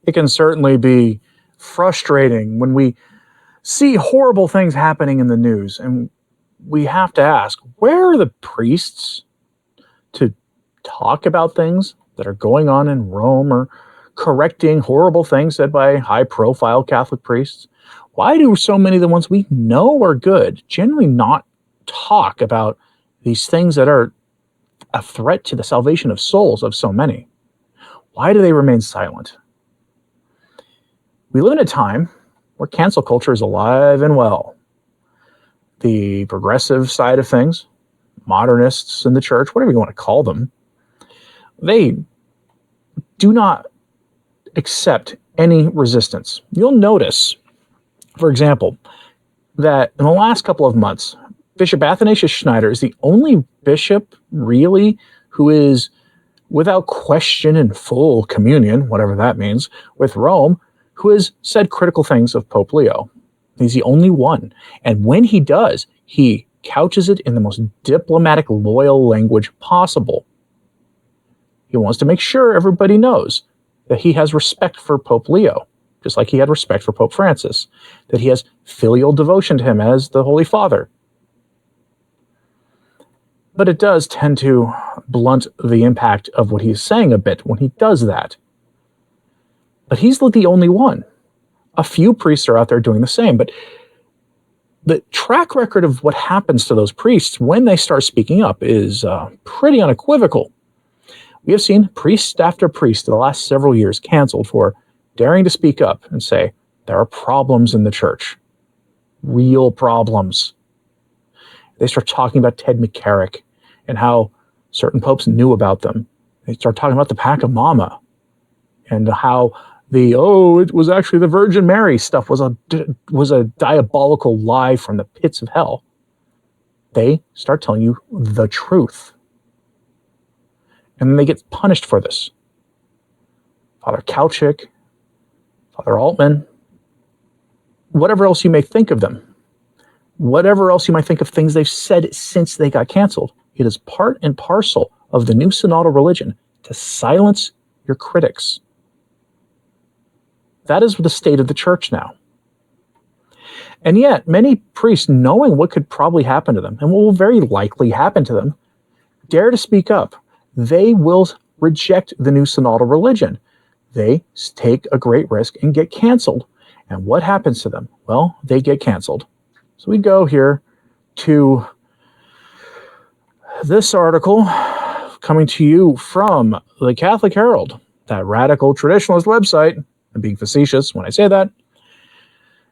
It can certainly be frustrating when we see horrible things happening in the news, and we have to ask, where are the priests to talk about things that are going on in Rome or correcting horrible things said by high-profile Catholic priests? Why do so many of the ones we know are good generally not talk about these things that are a threat to the salvation of souls of so many? Why do they remain silent? We live in a time where cancel culture is alive and well. The progressive side of things, modernists in the church, whatever you want to call them, they do not accept any resistance. You'll notice, for example, that in the last couple of months, Bishop Athanasius Schneider is the only bishop, really, who is without question in full communion, whatever that means, with Rome, who has said critical things of Pope Leo. He's the only one. And when he does, he couches it in the most diplomatic, loyal language possible. He wants to make sure everybody knows that he has respect for Pope Leo, just like he had respect for Pope Francis, that he has filial devotion to him as the Holy Father. But it does tend to blunt the impact of what he's saying a bit when he does that. But he's the only one. A few priests are out there doing the same, but the track record of what happens to those priests when they start speaking up is pretty unequivocal. We have seen priest after priest in the last several years canceled for daring to speak up and say, there are problems in the church. Real problems. They start talking about Ted McCarrick and how certain popes knew about them. They start talking about the Pack of Mama and how it was actually the Virgin Mary stuff was a diabolical lie from the pits of hell. They start telling you the truth. And then they get punished for this. Father Kalchik, Father Altman, whatever else you may think of them, whatever else you might think of things they've said since they got canceled, it is part and parcel of the new synodal religion to silence your critics. That is the state of the church now. And yet, many priests, knowing what could probably happen to them, and what will very likely happen to them, dare to speak up. They will reject the new synodal religion. They take a great risk and get canceled. And what happens to them? Well, they get canceled. So we go here to this article coming to you from the Catholic Herald, that radical traditionalist website. I'm being facetious when I say that.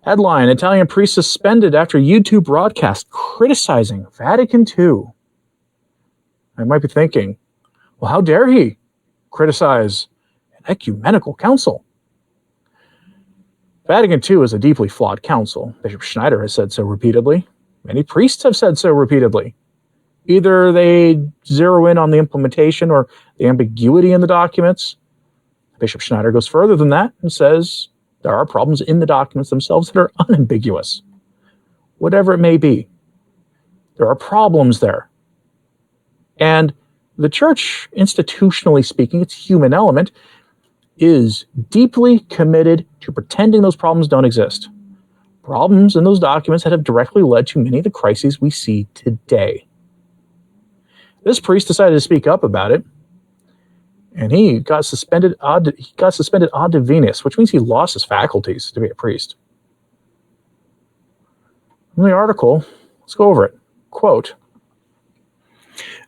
Headline, Italian priest suspended after YouTube broadcast criticizing Vatican II. I might be thinking, well, how dare he criticize an ecumenical council? Vatican II is a deeply flawed council. Bishop Schneider has said so repeatedly. Many priests have said so repeatedly. Either they zero in on the implementation or the ambiguity in the documents. Bishop Schneider goes further than that and says there are problems in the documents themselves that are unambiguous. Whatever it may be, there are problems there. And the church, institutionally speaking, its human element, is deeply committed to pretending those problems don't exist. Problems in those documents that have directly led to many of the crises we see today. This priest decided to speak up about it, and he got suspended ad divinis, which means he lost his faculties to be a priest. In the article, let's go over it. Quote,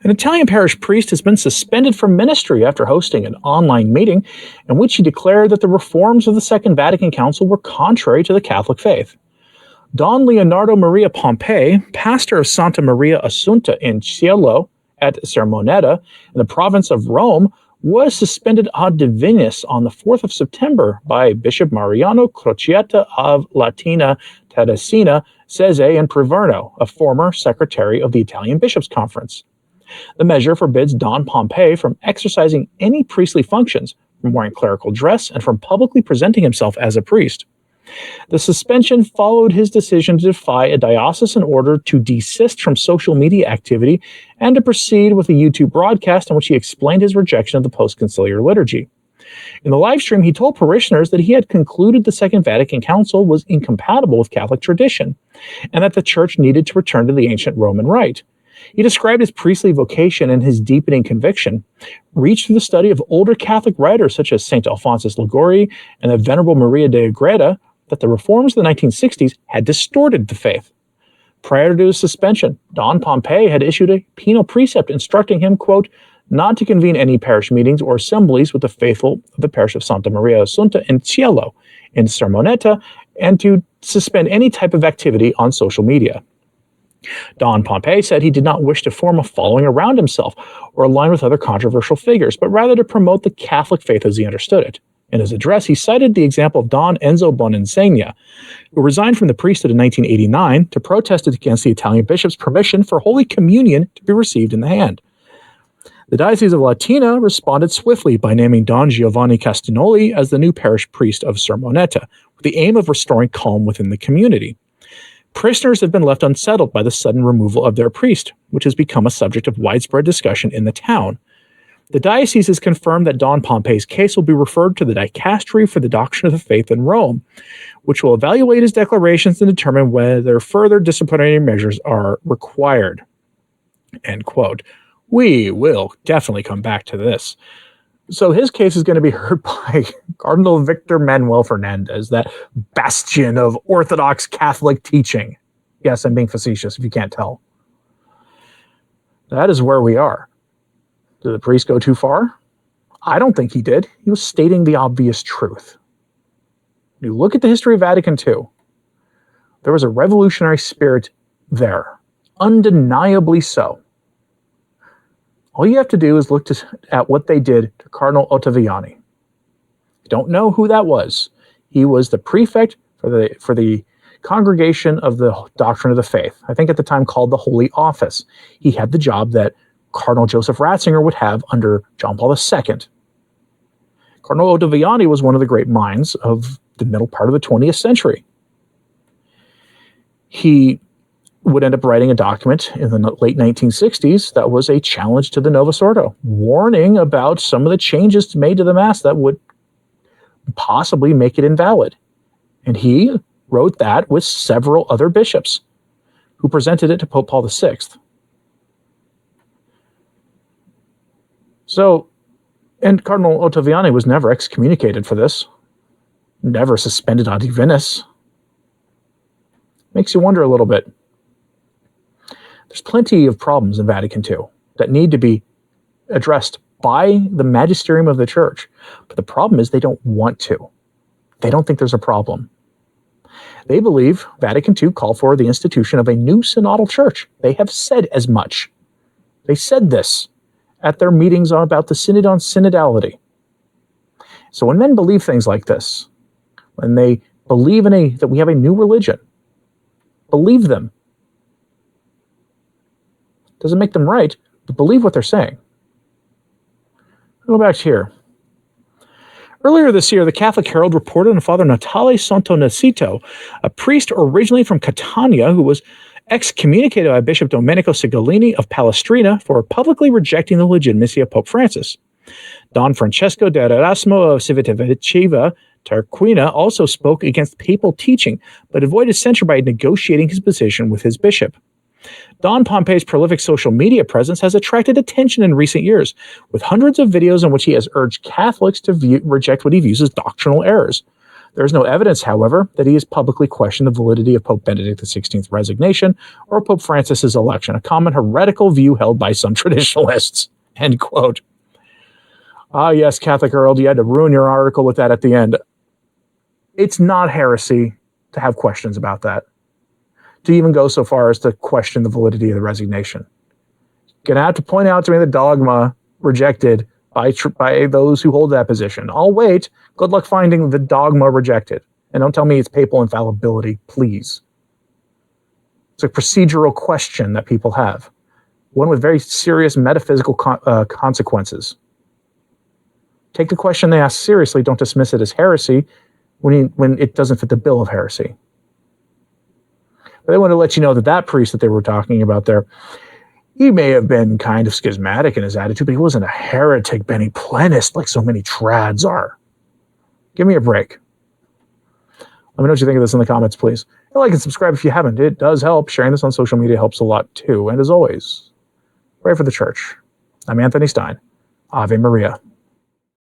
an Italian parish priest has been suspended from ministry after hosting an online meeting in which he declared that the reforms of the Second Vatican Council were contrary to the Catholic faith. Don Leonardo Maria Pompei, pastor of Santa Maria Assunta in Cielo at Sermoneta in the province of Rome, was suspended ad divinis on the 4th of September by Bishop Mariano Crocietta of Latina Terracina, Sese, and Priverno, a former secretary of the Italian Bishops' Conference. The measure forbids Don Pompei from exercising any priestly functions, from wearing clerical dress, and from publicly presenting himself as a priest. The suspension followed his decision to defy a diocesan order to desist from social media activity and to proceed with a YouTube broadcast in which he explained his rejection of the post-conciliar liturgy. In the live stream, he told parishioners that he had concluded the Second Vatican Council was incompatible with Catholic tradition, and that the Church needed to return to the ancient Roman rite. He described his priestly vocation and his deepening conviction, reached through the study of older Catholic writers such as St. Alphonsus Liguori and the Venerable Maria de Agreda, that the reforms of the 1960s had distorted the faith. Prior to his suspension, Don Pompei had issued a penal precept instructing him, quote, not to convene any parish meetings or assemblies with the faithful of the parish of Santa Maria Assunta in Cielo, in Sermoneta, and to suspend any type of activity on social media. Don Pompei said he did not wish to form a following around himself or align with other controversial figures, but rather to promote the Catholic faith as he understood it. In his address, he cited the example of Don Enzo Bonensegna, who resigned from the priesthood in 1989 to protest against the Italian bishop's permission for Holy Communion to be received in the hand. The Diocese of Latina responded swiftly by naming Don Giovanni Castagnoli as the new parish priest of Sermoneta, with the aim of restoring calm within the community. Parishioners have been left unsettled by the sudden removal of their priest, which has become a subject of widespread discussion in the town. The diocese has confirmed that Don Pompei's case will be referred to the Dicastery for the Doctrine of the Faith in Rome, which will evaluate his declarations and determine whether further disciplinary measures are required. End quote. We will definitely come back to this. So his case is going to be heard by Cardinal Victor Manuel Fernandez, that bastion of Orthodox Catholic teaching. Yes, I'm being facetious if you can't tell. That is where we are. Did the priest go too far? I don't think he did. He was stating the obvious truth. When you look at the history of Vatican II, there was a revolutionary spirit there. Undeniably so. All you have to do is look at what they did to Cardinal Ottaviani. You don't know who that was. He was the prefect for the Congregation of the Doctrine of the Faith, I think at the time called the Holy Office. He had the job that Cardinal Joseph Ratzinger would have under John Paul II. Cardinal Ottaviani was one of the great minds of the middle part of the 20th century. He would end up writing a document in the late 1960s that was a challenge to the Novus Ordo, warning about some of the changes made to the Mass that would possibly make it invalid. And he wrote that with several other bishops who presented it to Pope Paul VI. So, and Cardinal Ottaviani was never excommunicated for this, never suspended ad divinis. Makes you wonder a little bit. There's plenty of problems in Vatican II that need to be addressed by the magisterium of the church. But the problem is they don't want to. They don't think there's a problem. They believe Vatican II called for the institution of a new synodal church. They have said as much. They said this at their meetings about the Synod on Synodality. So when men believe things like this, when they believe that we have a new religion, believe them. Doesn't make them right, but believe what they're saying. Go back here. Earlier this year, the Catholic Herald reported on Father Natale Santonacito, a priest originally from Catania who was excommunicated by Bishop Domenico Sigolini of Palestrina for publicly rejecting the legitimacy of Pope Francis. Don Francesco de Erasmo of Civitavecchia Tarquina also spoke against papal teaching, but avoided censure by negotiating his position with his bishop. Don Pompei's prolific social media presence has attracted attention in recent years, with hundreds of videos in which he has urged Catholics to reject what he views as doctrinal errors. There is no evidence, however, that he has publicly questioned the validity of Pope Benedict XVI's resignation or Pope Francis's election, a common heretical view held by some traditionalists. End quote. Ah, yes, Catholic Herald, you had to ruin your article with that at the end. It's not heresy to have questions about that, to even go so far as to question the validity of the resignation. You're going to have to point out to me the dogma rejected by those who hold that position. I'll wait. Good luck finding the dogma rejected. And don't tell me it's papal infallibility, please. It's a procedural question that people have, one with very serious metaphysical consequences. Take the question they ask seriously. Don't dismiss it as heresy when it doesn't fit the bill of heresy. But they want to let you know that priest that they were talking about there, He may have been kind of schismatic in his attitude, but he wasn't a heretic Benny Plenist like so many trads are. Give me a break. Let me know what you think of this in the comments, please. And like and subscribe if you haven't. It does help. Sharing this on social media helps a lot too. And as always, pray for the church. I'm Anthony Stine. Ave Maria.